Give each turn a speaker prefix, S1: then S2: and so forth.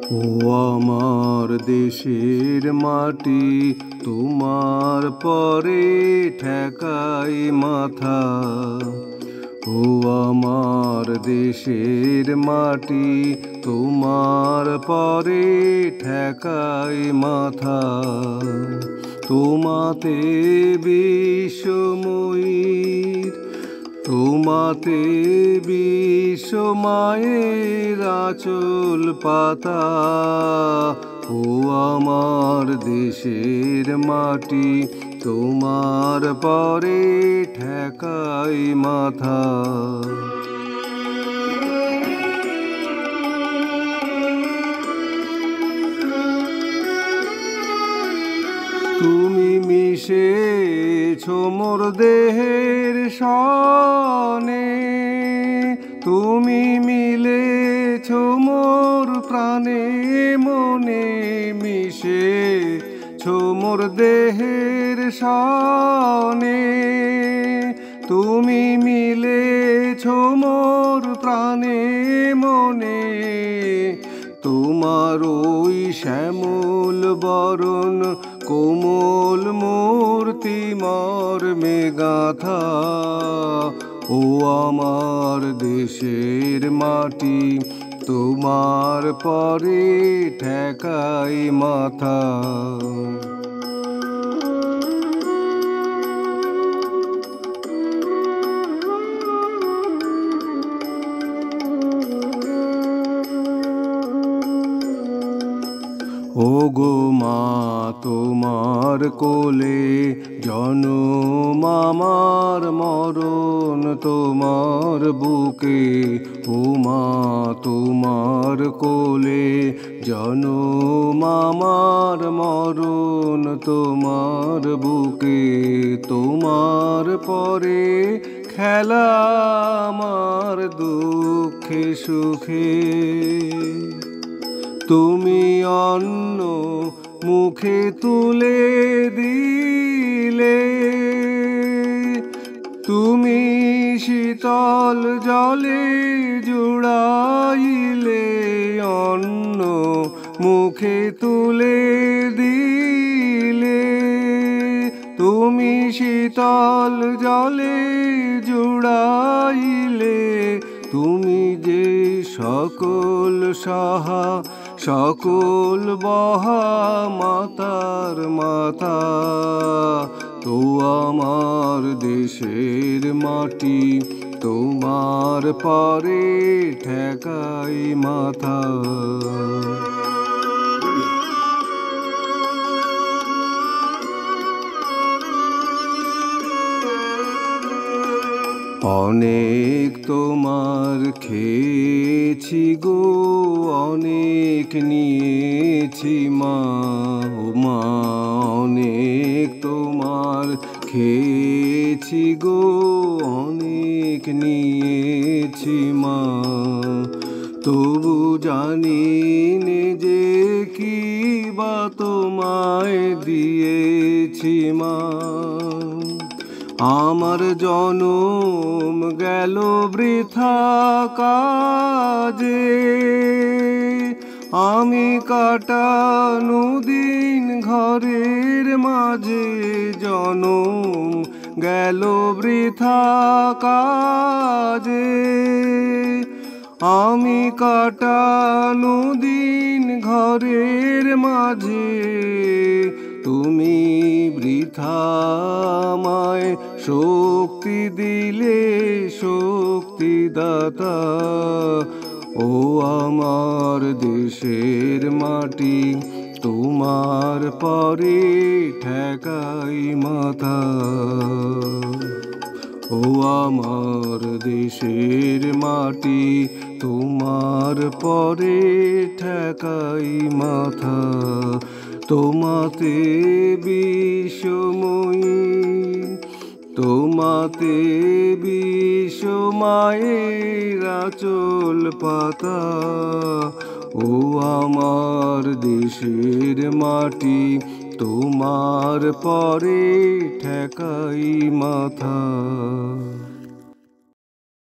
S1: ও আমার দেশের মাটি, তোমার পরে ঠেকাই মাথা। ও আমার দেশের মাটি, তোমার পরে ঠেকাই মাথা। তোমাতে বিশ্বময়ীর, তোমাতে বিশ্বমায়ের আঁচল পাতা। ও আমার দেশের মাটি, তোমার পরে ঠেকাই মাথা। তুমি মিশেছো মোর দেহের সনে, তুমি মিলেছো মোর প্রাণে মনে। মিশেছো মোর দেহের সনে, তুমি মিলেছো মোর প্রাণে মনে। তোমার ওই শ্যামল বরণ কোমল মূর্তি মর্মে গাঁথা। ও আমার দেশের মাটি, তোমার পরে ঠেকাই মাথা। ও গো মা, তোমার কোলে জনম আমার, মরণ তোমার বুকে। ও মা, তোমার কোলে জনম আমার, মরণ তোমার বুকে। তোমার পরে খেলা আমার দুঃখে সুখে। তুমি অন্ন মুখে তুলে দিলে, তুমি শীতল জলে জুড়াইলে। অন্ন মুখে তুলে দিলে, তুমি শীতল জলে জুড়াইলে। তুমি যে সকল সাহা, সকল বহা মাতার মাতা। তো আমার দেশের মাটি, তোমার পরে ঠেকাই মাথা। অনেক তোমার খেয়েছি গো, অনেক নিয়েছি মা। ও মা, অনেক তোমার খেয়েছি গো, অনেক নিয়েছি মা। তবু জানি নে যে কি বা তোমায় দিয়েছি মা। আমার জনম গেল বৃথা কাজে, আমি কাটানো দিন ঘরের মাঝে। জনম গেল বৃথা কাজে, আমি কাটানো দিন ঘরের মাঝে। তুমি বৃথা আমায় শক্তি দিলে, শক্তিদাতা। ও আমার দেশের মাটি, তোমার পরে ঠেকাই মাথা। ও আমার দেশের মাটি, তোমার পরে ঠেকাই মাথা। তোমাতে বিশ্বময়ী, তোমাতে বিশ্বমায়ের আঁচল পাতা। ও আমার দেশের মাটি, তোমার পরে ঠেকাই মাথা।